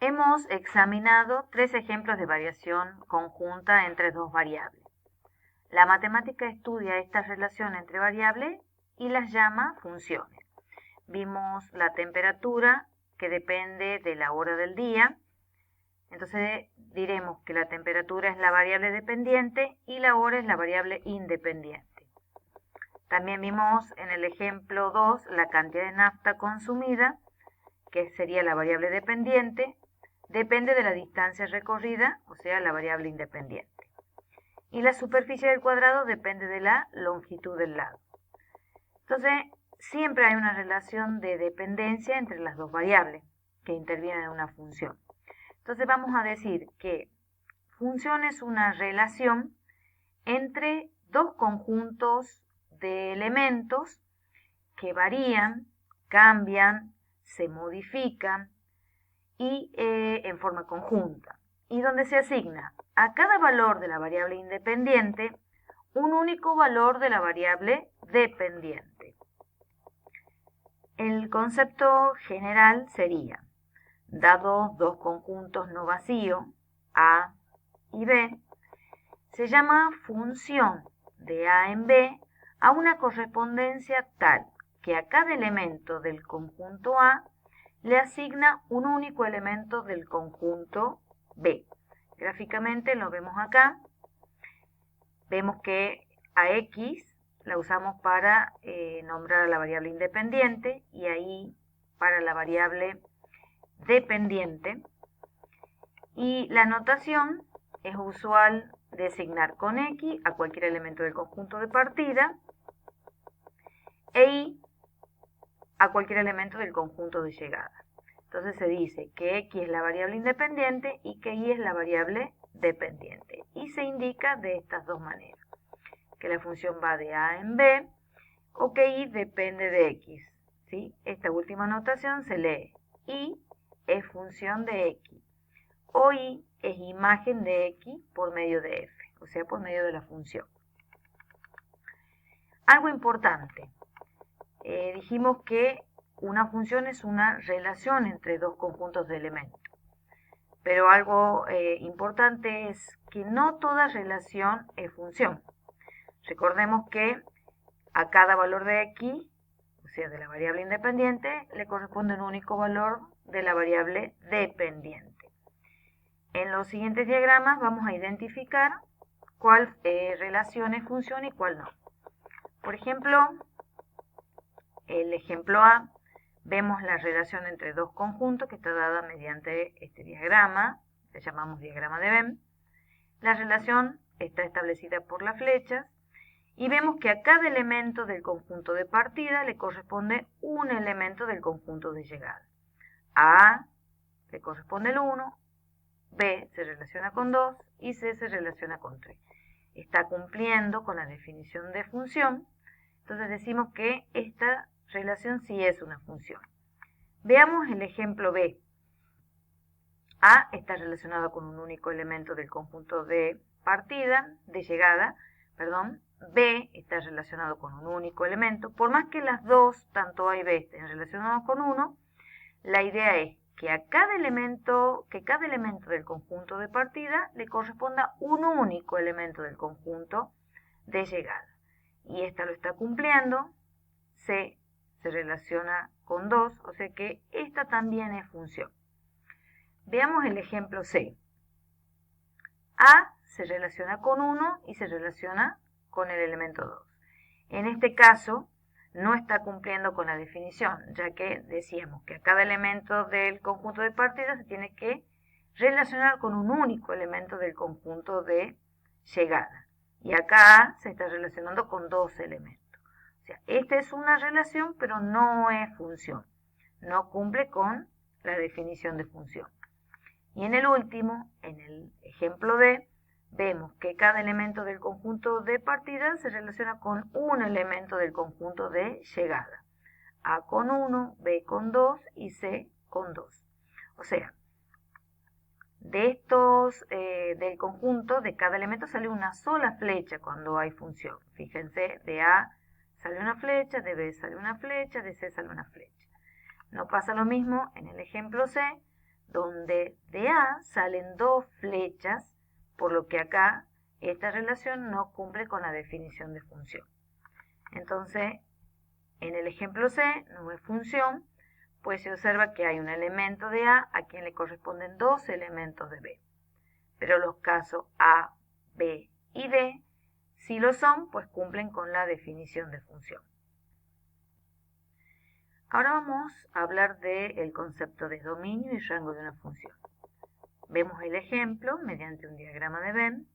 Hemos examinado 3 ejemplos de variación conjunta entre dos variables. La matemática estudia esta relación entre variables y las llama funciones. Vimos la temperatura, que depende de la hora del día. Entonces diremos que la temperatura es la variable dependiente y la hora es la variable independiente. También vimos en el ejemplo 2 la cantidad de nafta consumida, que sería la variable dependiente, depende de la distancia recorrida, o sea, la variable independiente. Y la superficie del cuadrado depende de la longitud del lado. Entonces, siempre hay una relación de dependencia entre las dos variables que intervienen en una función. Entonces vamos a decir que función es una relación entre dos conjuntos de elementos que varían, cambian, se modifican y en forma conjunta, y donde se asigna a cada valor de la variable independiente un único valor de la variable dependiente. El concepto general sería, dados dos conjuntos no vacíos, A y B, se llama función de A en B a una correspondencia tal que a cada elemento del conjunto A le asigna un único elemento del conjunto B. Gráficamente lo vemos acá. Vemos que a X la usamos para nombrar a la variable independiente y ahí para la variable dependiente. Y la notación es usual designar con X a cualquier elemento del conjunto de partida e Y a cualquier elemento del conjunto de llegada. Entonces se dice que X es la variable independiente y que Y es la variable dependiente. Y se indica de estas dos maneras. Que la función va de A en B o que Y depende de X. ¿Sí? Esta última notación se lee Y es función de X o Y es imagen de X por medio de F, o sea, por medio de la función. Algo importante. Dijimos que una función es una relación entre dos conjuntos de elementos. Pero algo importante es que no toda relación es función. Recordemos que a cada valor de X, o sea, de la variable independiente, le corresponde un único valor de la variable dependiente. En los siguientes diagramas vamos a identificar cuál relación es función y cuál no. Por ejemplo, el ejemplo A, vemos la relación entre dos conjuntos que está dada mediante este diagrama, que llamamos diagrama de Venn. La relación está establecida por las flechas y vemos que a cada elemento del conjunto de partida le corresponde un elemento del conjunto de llegada. A A le corresponde el 1, B se relaciona con 2 y C se relaciona con 3. Está cumpliendo con la definición de función, entonces decimos que esta relación sí es una función. Veamos el ejemplo B. A está relacionado con un único elemento del conjunto de partida, de llegada, perdón. B está relacionado con un único elemento. Por más que las dos, tanto A y B, estén relacionados con uno, la idea es que a cada elemento del conjunto de partida le corresponda un único elemento del conjunto de llegada. Y esta lo está cumpliendo. C se relaciona con 2, o sea que esta también es función. Veamos el ejemplo C. A se relaciona con 1 y se relaciona con el elemento 2. En este caso, no está cumpliendo con la definición, ya que decíamos que a cada elemento del conjunto de partida se tiene que relacionar con un único elemento del conjunto de llegada. Y acá A se está relacionando con 2 elementos. O sea, esta es una relación, pero no es función. No cumple con la definición de función. Y en el último, en el ejemplo D, vemos que cada elemento del conjunto de partida se relaciona con un elemento del conjunto de llegada. A con 1, B con 2 y C con 2. O sea, de estos, del conjunto, de cada elemento sale una sola flecha cuando hay función. Fíjense, de A sale una flecha, de B sale una flecha, de C sale una flecha. No pasa lo mismo en el ejemplo C, donde de A salen dos flechas, por lo que acá esta relación no cumple con la definición de función. Entonces, en el ejemplo C no es función, pues se observa que hay un elemento de A a quien le corresponden dos elementos de B. Pero los casos A, B y D, si lo son, pues cumplen con la definición de función. Ahora vamos a hablar del concepto de dominio y rango de una función. Vemos el ejemplo mediante un diagrama de Venn.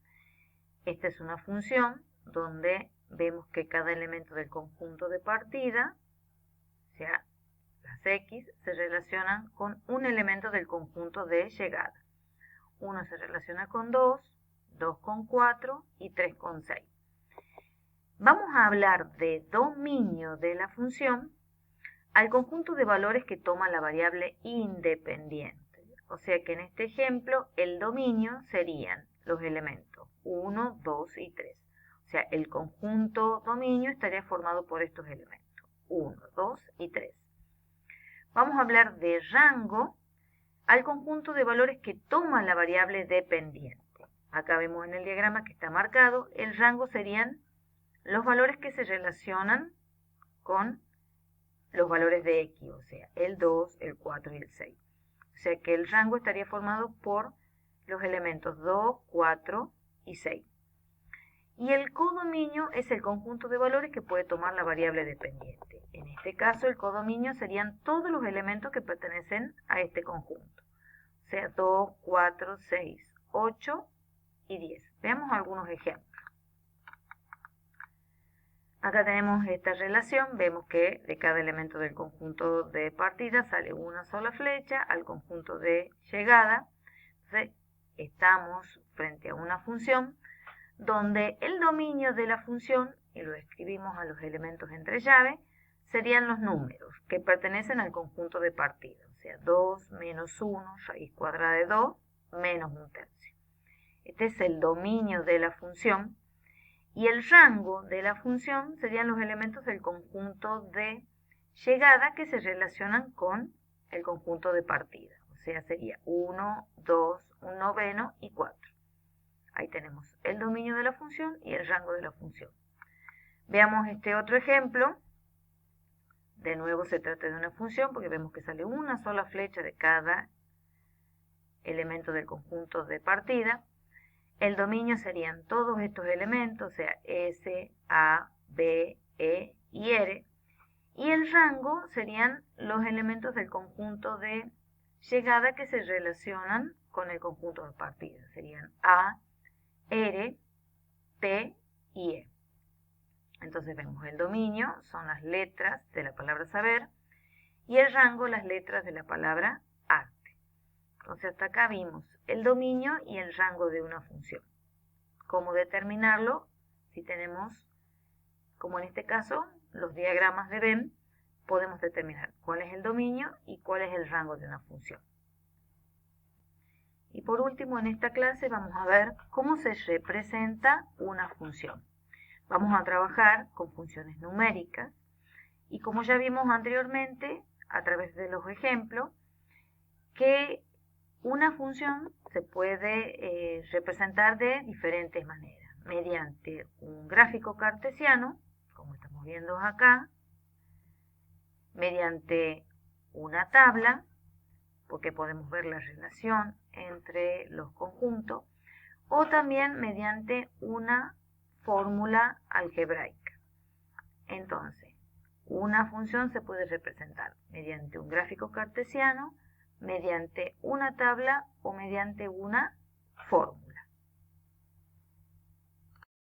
Esta es una función donde vemos que cada elemento del conjunto de partida, o sea, las X, se relacionan con un elemento del conjunto de llegada. 1 se relaciona con 2, 2 con 4 y 3 con 6. Vamos a hablar de dominio de la función al conjunto de valores que toma la variable independiente. O sea que en este ejemplo el dominio serían los elementos 1, 2 y 3. O sea, el conjunto dominio estaría formado por estos elementos, 1, 2 y 3. Vamos a hablar de rango al conjunto de valores que toma la variable dependiente. Acá vemos en el diagrama que está marcado, el rango serían los valores que se relacionan con los valores de X, o sea, el 2, el 4 y el 6. O sea que el rango estaría formado por los elementos 2, 4 y 6. Y el codominio es el conjunto de valores que puede tomar la variable dependiente. En este caso, el codominio serían todos los elementos que pertenecen a este conjunto. O sea, 2, 4, 6, 8 y 10. Veamos algunos ejemplos. Acá tenemos esta relación, vemos que de cada elemento del conjunto de partida sale una sola flecha al conjunto de llegada. Entonces, estamos frente a una función donde el dominio de la función, y lo escribimos a los elementos entre llaves, serían los números que pertenecen al conjunto de partida. O sea, 2 menos 1, raíz cuadrada de 2, menos 1/3. Este es el dominio de la función. Y el rango de la función serían los elementos del conjunto de llegada que se relacionan con el conjunto de partida. O sea, sería 1, 2, 1 noveno y 4. Ahí tenemos el dominio de la función y el rango de la función. Veamos este otro ejemplo. De nuevo se trata de una función porque vemos que sale una sola flecha de cada elemento del conjunto de partida. El dominio serían todos estos elementos, o sea, S, A, B, E y R. Y el rango serían los elementos del conjunto de llegada que se relacionan con el conjunto de partida. Serían A, R, P y E. Entonces vemos el dominio, son las letras de la palabra saber, y el rango, las letras de la palabra arte. Entonces hasta acá vimos el dominio y el rango de una función. ¿Cómo determinarlo? Si tenemos, como en este caso, los diagramas de Venn, podemos determinar cuál es el dominio y cuál es el rango de una función. Y por último, en esta clase vamos a ver cómo se representa una función. Vamos a trabajar con funciones numéricas y como ya vimos anteriormente, a través de los ejemplos, que una función se puede representar de diferentes maneras, mediante un gráfico cartesiano, como estamos viendo acá, mediante una tabla, porque podemos ver la relación entre los conjuntos, o también mediante una fórmula algebraica. Entonces, una función se puede representar mediante un gráfico cartesiano, mediante una tabla o mediante una fórmula.